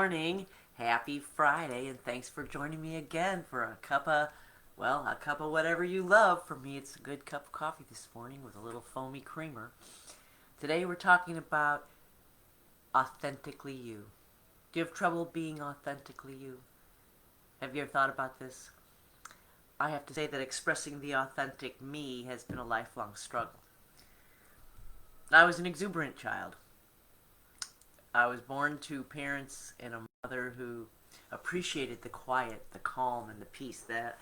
morning. Happy Friday, and thanks for joining me again for a cuppa, well, a cup of whatever you love. For me, it's a good cup of coffee this morning with a little foamy creamer. Today we're talking about authentically you. Do you have trouble being authentically you? Have you ever thought about this? I have to say that expressing the authentic me has been a lifelong struggle. I was an exuberant child. I was born to parents and a mother who appreciated the quiet, the calm, and the peace and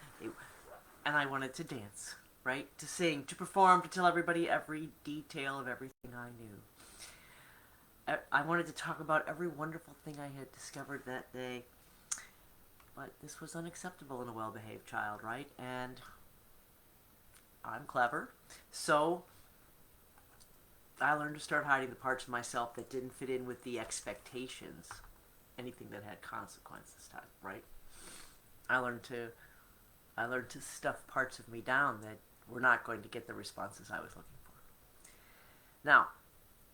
I wanted to dance, right? To sing, to perform, to tell everybody every detail of everything I knew. I wanted to talk about every wonderful thing I had discovered that day, but this was unacceptable in a well-behaved child, right? And I'm clever, so I learned to start hiding the parts of myself that didn't fit in with the expectations, anything that had consequence this time, right? I learned to stuff parts of me down that were not going to get the responses I was looking for. Now,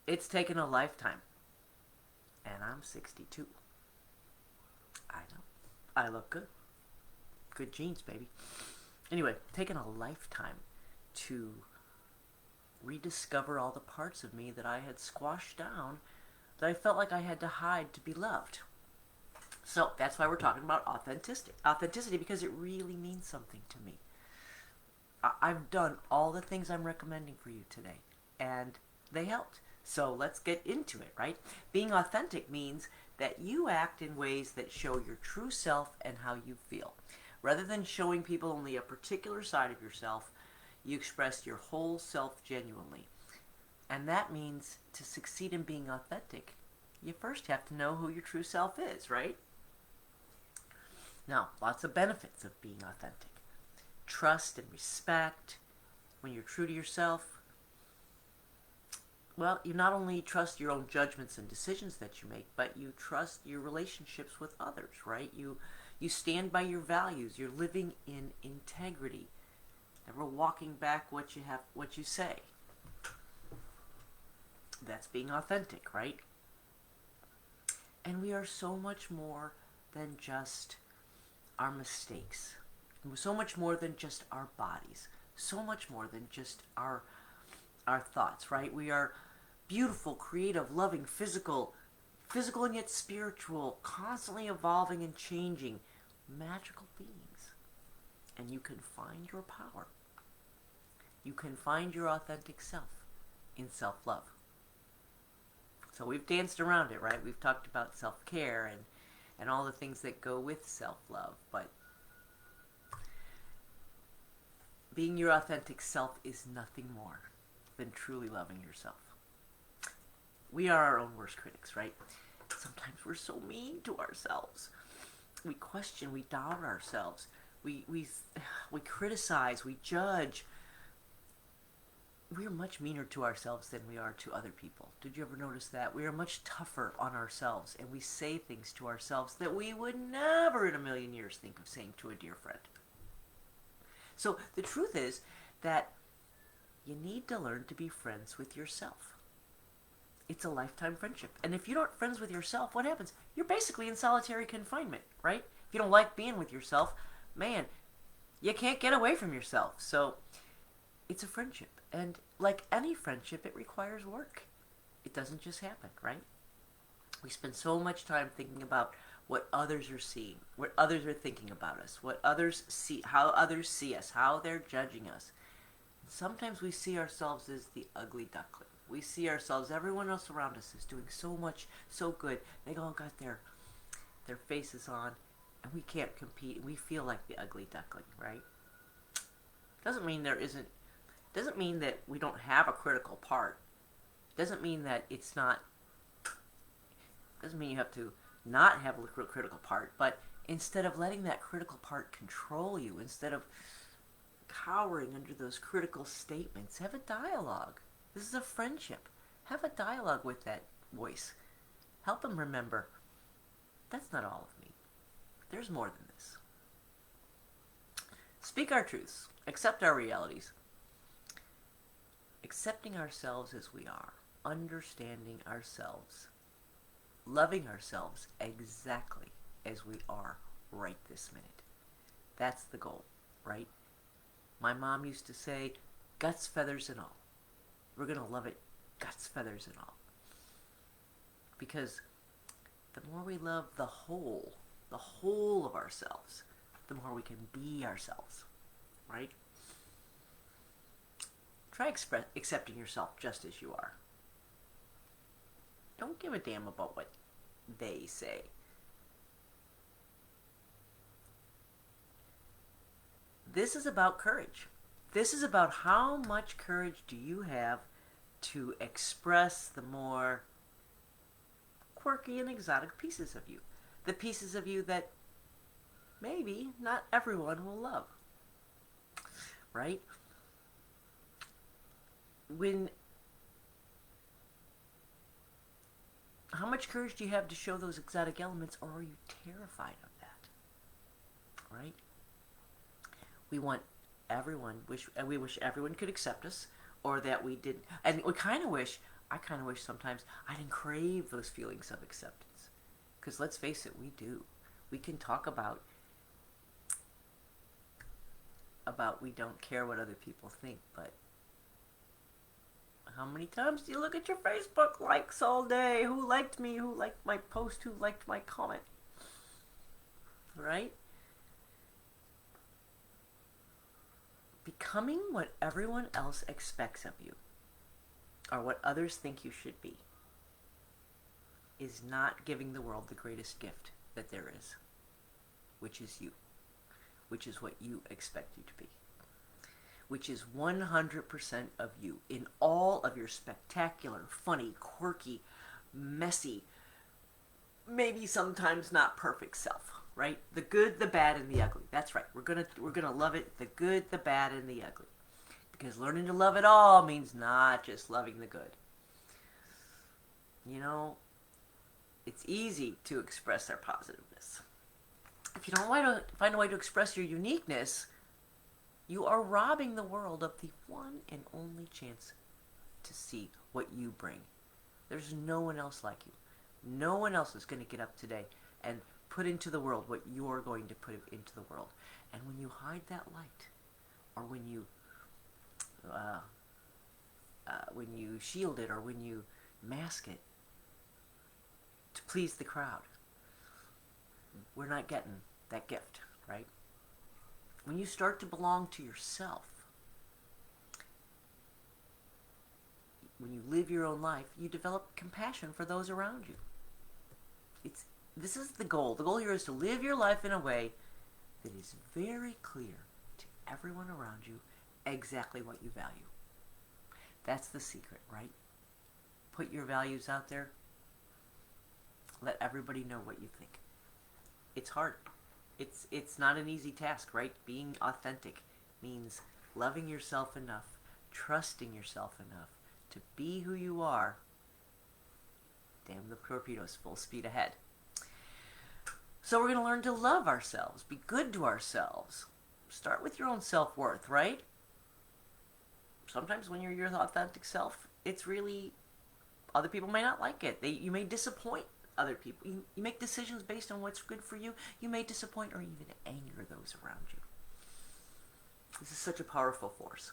it's taken a lifetime, and I'm 62. I know. I look good. Good genes, baby. Anyway, taken a lifetime to rediscover all the parts of me that I had squashed down, that I felt like I had to hide to be loved. So that's why we're talking about authenticity, because it really means something to me. I've done all the things I'm recommending for you today, and they helped. So let's get into it, right? Being authentic means that you act in ways that show your true self and how you feel. Rather than showing people only a particular side of yourself, you express your whole self genuinely. And that means to succeed in being authentic, you first have to know who your true self is, right? Now, lots of benefits of being authentic. Trust and respect. When you're true to yourself, well, you not only trust your own judgments and decisions that you make, but you trust your relationships with others, right? You stand by your values. You're living in integrity. Never walking back what you say. That's being authentic, right? And we are so much more than just our mistakes. So much more than just our bodies. So much more than just our thoughts, right? We are beautiful, creative, loving, physical and yet spiritual, constantly evolving and changing, magical beings. And you can find your power. You can find your authentic self in self-love. So we've danced around it, right? We've talked about self-care and all the things that go with self-love, but being your authentic self is nothing more than truly loving yourself. We are our own worst critics, right? Sometimes we're so mean to ourselves. We question, we doubt ourselves. We criticize, we judge. We are much meaner to ourselves than we are to other people. Did you ever notice that? We are much tougher on ourselves, and we say things to ourselves that we would never in a million years think of saying to a dear friend. So the truth is that you need to learn to be friends with yourself. It's a lifetime friendship. And if you aren't friends with yourself, what happens? You're basically in solitary confinement, right? If you don't like being with yourself, man, you can't get away from yourself. So it's a friendship. And like any friendship, it requires work. It doesn't just happen, right? We spend so much time thinking about what others are seeing, what others are thinking about us, what others see, how others see us, how they're judging us. Sometimes we see ourselves as the ugly duckling. We see ourselves, everyone else around us is doing so much, so good. They all got their faces on, and we can't compete. We feel like the ugly duckling, right? Doesn't mean that we don't have a critical part. Doesn't mean that it's not. Doesn't mean you have to not have a critical part. But instead of letting that critical part control you, instead of cowering under those critical statements, have a dialogue. This is a friendship. Have a dialogue with that voice. Help them remember, that's not all of me. There's more than this. Speak our truths. Accept our realities. Accepting ourselves as we are. Understanding ourselves. loving ourselves exactly as we are right this minute. That's the goal, right? My mom used to say, guts, feathers, and all. We're going to love it, guts, feathers, and all. Because the more we love the whole of ourselves, the more we can be ourselves, right? Try accepting yourself just as you are. Don't give a damn about what they say. This is about courage. This is about how much courage do you have to express the more quirky and exotic pieces of you. The pieces of you that maybe not everyone will love. Right? How much courage do you have to show those exotic elements, or are you terrified of that? Right? We wish everyone could accept us, or that we didn't. And I kind of wish sometimes I didn't crave those feelings of acceptance. Because let's face it, we do. We can talk about we don't care what other people think, but how many times do you look at your Facebook likes all day? Who liked me? Who liked my post? Who liked my comment? Right? Becoming what everyone else expects of you, or what others think you should be, is not giving the world the greatest gift that there is, which is you, which is what you expect you to be, which is 100% of you in all of your spectacular, funny, quirky, messy, maybe sometimes not perfect self. Right? The good, the bad, and the ugly. That's right. We're gonna love it. The good, the bad, and the ugly. Because learning to love it all means not just loving the good. You know, it's easy to express our positiveness. If you don't find a way to express your uniqueness, you are robbing the world of the one and only chance to see what you bring. There's no one else like you. No one else is going to get up today and put into the world what you're going to put into the world. And when you hide that light, or when you shield it, or when you mask it to please the crowd, we're not getting that gift, right? When you start to belong to yourself, when you live your own life, you develop compassion for those around you. This is the goal. The goal here is to live your life in a way that is very clear to everyone around you exactly what you value. That's the secret, right? Put your values out there. Let everybody know what you think. It's hard. It's not an easy task, right? Being authentic means loving yourself enough, trusting yourself enough to be who you are. Damn the torpedoes, full speed ahead. So we're going to learn to love ourselves, be good to ourselves. Start with your own self-worth, right? Sometimes when you're your authentic self, it's really, other people may not like it. You may disappoint other people. You make decisions based on what's good for you. You may disappoint or even anger those around you. This is such a powerful force.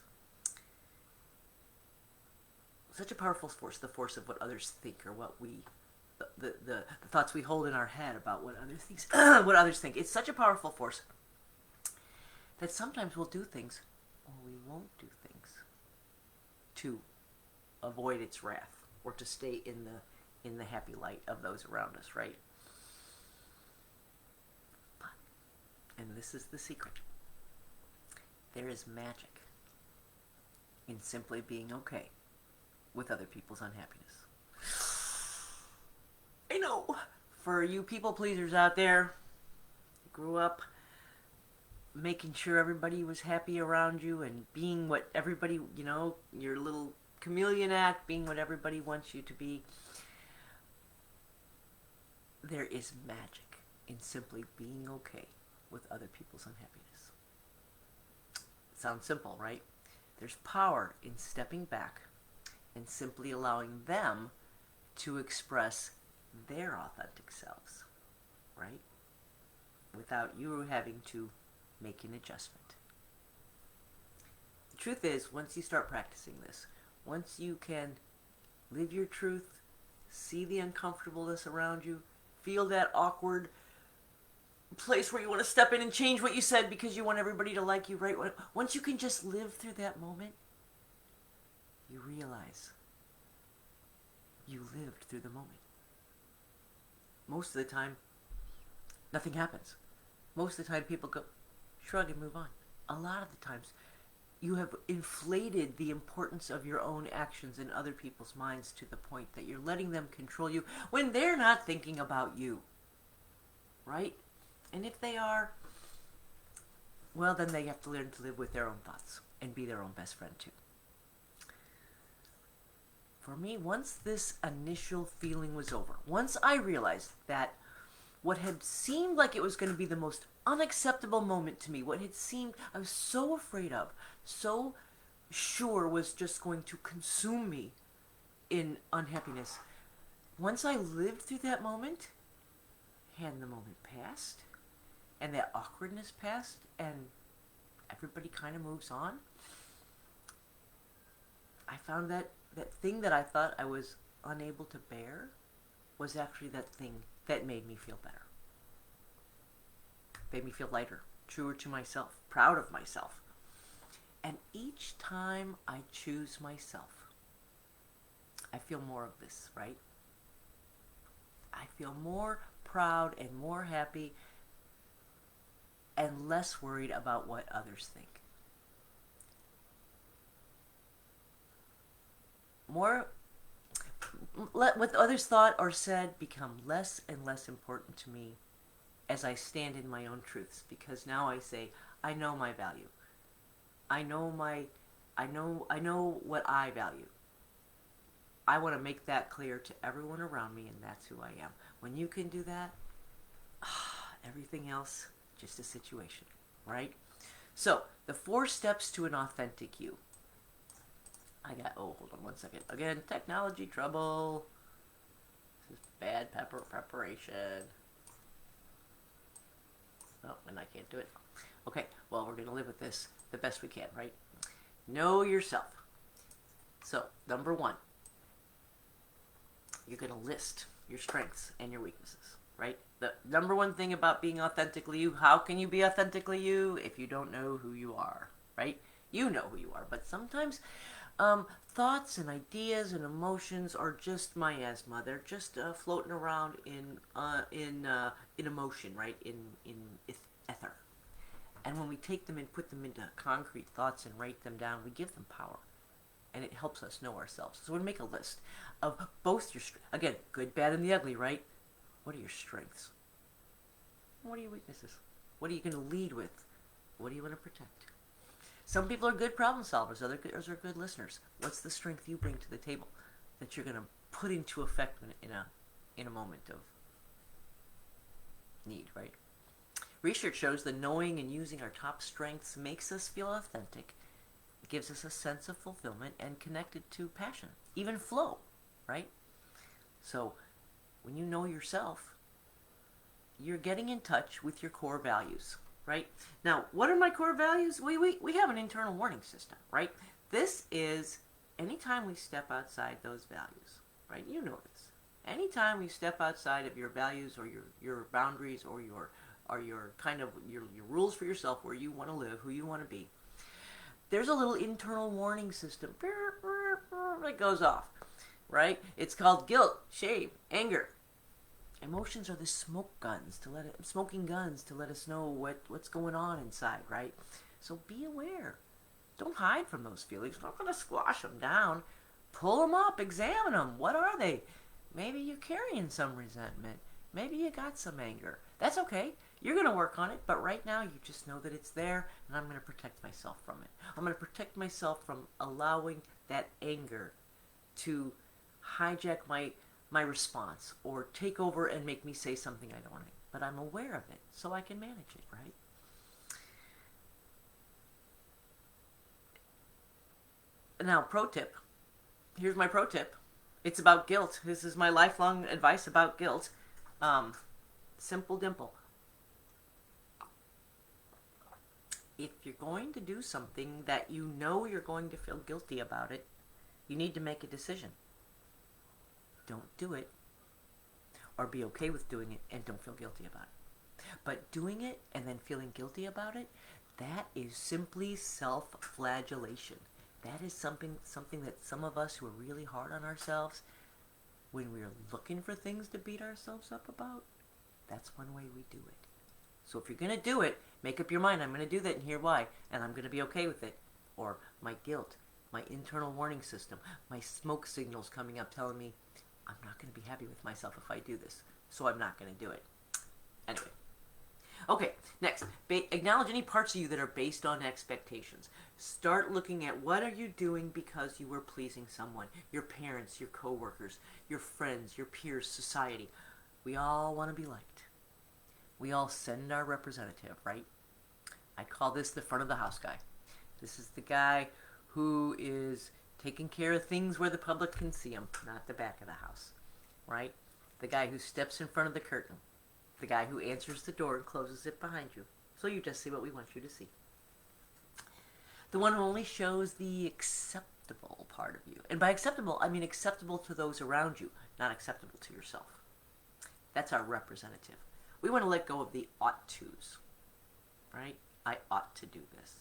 Such a powerful force, the force of what others think, or what we, the thoughts we hold in our head about what others think. It's such a powerful force that sometimes we'll do things, or we won't do things, to avoid its wrath, or to stay in the happy light of those around us, right? But, and this is the secret, there is magic in simply being okay with other people's unhappiness. I know, for you people pleasers out there, you grew up making sure everybody was happy around you and being what everybody, your little chameleon act, being what everybody wants you to be. There is magic in simply being okay with other people's unhappiness. Sounds simple, right? There's power in stepping back and simply allowing them to express their authentic selves, right? Without you having to make an adjustment. The truth is, once you start practicing this, once you can live your truth, see the uncomfortableness around you, feel that awkward place where you want to step in and change what you said because you want everybody to like you, right? Once you can just live through that moment, you realize you lived through the moment. Most of the time, nothing happens. Most of the time, people go, shrug and move on. A lot of the times, you have inflated the importance of your own actions in other people's minds to the point that you're letting them control you when they're not thinking about you, right? And if they are, well, then they have to learn to live with their own thoughts and be their own best friend too. For me, once this initial feeling was over, once I realized that what had seemed like it was going to be the most unacceptable moment to me, what had seemed I was so afraid of, so sure was just going to consume me in unhappiness, once I lived through that moment, and the moment passed, and that awkwardness passed, and everybody kind of moves on, I found that thing that I thought I was unable to bear was actually that thing that made me feel better. Made me feel lighter, truer to myself, proud of myself. And each time I choose myself, I feel more of this, right? I feel more proud and more happy and less worried about what others think. What others thought or said become less and less important to me as I stand in my own truths, because now I say, I know my value. I know what I value. I want to make that clear to everyone around me, and that's who I am. When you can do that, everything else, just a situation, right? So, the 4 steps to an authentic you. Hold on one second. Again, technology trouble. This is bad preparation. Oh, and I can't do it. Okay, well, we're going to live with this the best we can, right? Know yourself. So, number 1, you're going to list your strengths and your weaknesses, right? The number 1 thing about being authentically you, how can you be authentically you if you don't know who you are, right? You know who you are, but sometimes thoughts and ideas and emotions are just miasma. They're just floating around in emotion, right? In ether. And when we take them and put them into concrete thoughts and write them down, we give them power. And it helps us know ourselves. So we're going to make a list of both your strengths. Again, good, bad, and the ugly, right? What are your strengths? What are your weaknesses? What are you going to lead with? What do you want to protect? Some people are good problem solvers. Others are good listeners. What's the strength you bring to the table that you're going to put into effect in a moment of need, right? Research shows that knowing and using our top strengths makes us feel authentic. It gives us a sense of fulfillment and connected to passion, even flow, right? So when you know yourself, you're getting in touch with your core values, right? Now, what are my core values? We have an internal warning system, right? This is anytime we step outside those values, right? You know this. Anytime we step outside of your values or your boundaries or your kind of your rules for yourself, where you want to live, who you want to be, there's a little internal warning system that goes off, right? It's called guilt, shame, anger. Emotions are the smoking guns to let us know what's going on inside, right? So be aware. Don't hide from those feelings. We're not going to squash them down. Pull them up, examine them. What are they? Maybe you're carrying some resentment. Maybe you got some anger. That's okay. You're going to work on it, but right now you just know that it's there, and I'm going to protect myself from it. I'm going to protect myself from allowing that anger to hijack my response or take over and make me say something I don't want to. But I'm aware of it, so I can manage it, right? Now, pro tip. Here's my pro tip. It's about guilt. This is my lifelong advice about guilt. Simple dimple. If you're going to do something that you know you're going to feel guilty about it, you need to make a decision. Don't do it, or be okay with doing it and don't feel guilty about it. But doing it and then feeling guilty about it, that is simply self-flagellation. That is something that some of us who are really hard on ourselves, when we're looking for things to beat ourselves up about, that's one way we do it. So if you're going to do it, make up your mind, I'm going to do that and hear why, and I'm going to be okay with it. Or my guilt, my internal warning system, my smoke signals coming up telling me, I'm not going to be happy with myself if I do this, so I'm not going to do it. Anyway. Okay, next. Acknowledge any parts of you that are based on expectations. Start looking at what are you doing because you were pleasing someone. Your parents, your coworkers, your friends, your peers, society. We all want to be liked. We all send our representative, right? I call this the front of the house guy. This is the guy who is taking care of things where the public can see him, not the back of the house, right? The guy who steps in front of the curtain. The guy who answers the door and closes it behind you. So you just see what we want you to see. The one who only shows the acceptable part of you. And by acceptable, I mean acceptable to those around you, not acceptable to yourself. That's our representative. We want to let go of the ought tos, right? I ought to do this.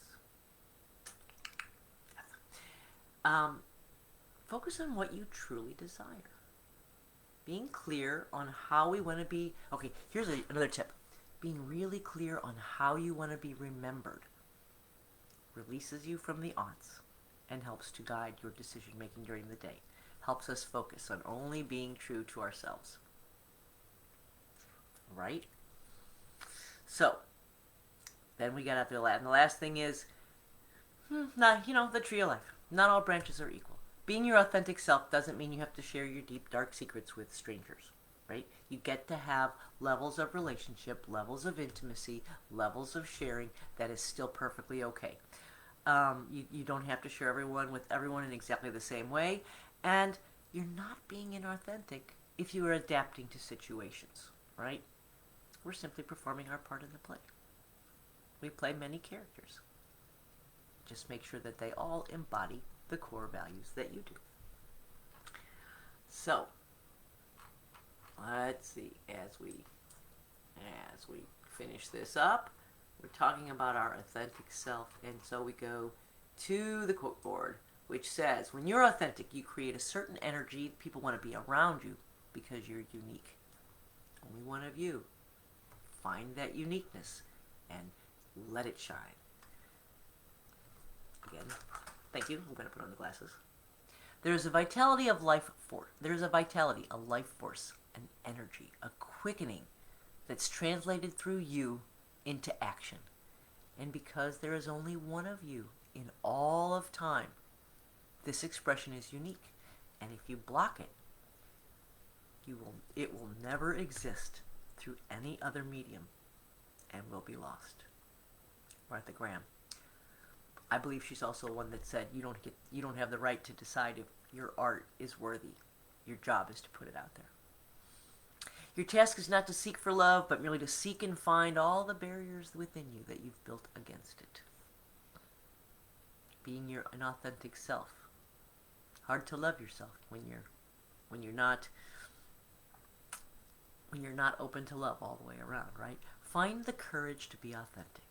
Focus on what you truly desire. Being clear on how we want to be... Okay, here's another tip. Being really clear on how you want to be remembered releases you from the oughts and helps to guide your decision making during the day. Helps us focus on only being true to ourselves. Right? So, then we got after that. And the last thing is, the tree of life. Not all branches are equal. Being your authentic self doesn't mean you have to share your deep, dark secrets with strangers, right? You get to have levels of relationship, levels of intimacy, levels of sharing that is still perfectly okay. You don't have to share with everyone in exactly the same way, and you're not being inauthentic if you are adapting to situations, right? We're simply performing our part in the play. We play many characters. Just make sure that they all embody the core values that you do. So, let's see, as we finish this up, we're talking about our authentic self, and so we go to the quote board, which says, when you're authentic, you create a certain energy. People want to be around you because you're unique. Only one of you. Find that uniqueness and let it shine. Again, thank you. I'm going to put on the glasses. There's a vitality of life force. There's a vitality, a life force, an energy, a quickening that's translated through you into action. And because there is only one of you in all of time, this expression is unique. And if you block it, it will never exist through any other medium and will be lost. Martha Graham. I believe she's also one that said you don't have the right to decide if your art is worthy. Your job is to put it out there. Your task is not to seek for love, but merely to seek and find all the barriers within you that you've built against it. Being an authentic self. Hard to love yourself when you're not open to love all the way around, right? Find the courage to be authentic.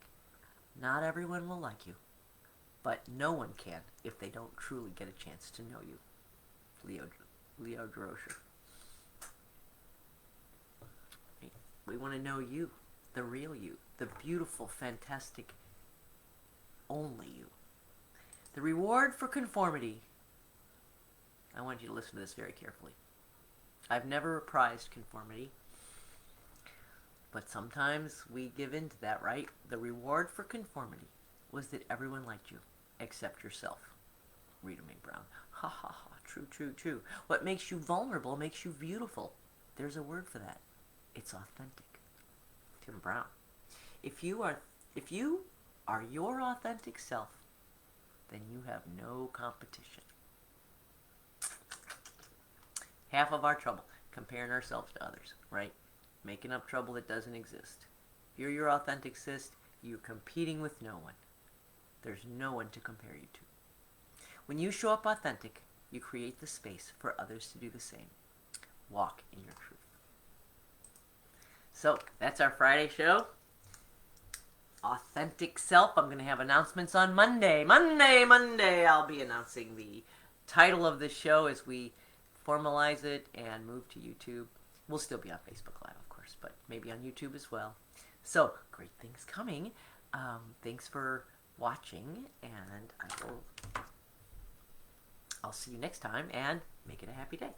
Not everyone will like you, but no one can if they don't truly get a chance to know you. Leo Droscher. We want to know you, the real you, the beautiful, fantastic, only you. The reward for conformity. I want you to listen to this very carefully. I've never prized conformity, but sometimes we give in to that, right? The reward for conformity was that everyone liked you, except yourself. Rita Mae Brown. Ha ha ha, true, true, true. What makes you vulnerable makes you beautiful. There's a word for that. It's authentic. Tim Brown. If you are your authentic self, then you have no competition. half of our trouble, comparing ourselves to others, right? Making up trouble that doesn't exist. If you're your authentic sis, you're competing with no one. There's no one to compare you to. When you show up authentic, you create the space for others to do the same. Walk in your truth. So, that's our Friday show. Authentic self. I'm going to have announcements on Monday. Monday. I'll be announcing the title of the show as we formalize it and move to YouTube. We'll still be on Facebook Live, of course, but maybe on YouTube as well. So, great things coming. Thanks for watching, and I'll see you next time, and make it a happy day.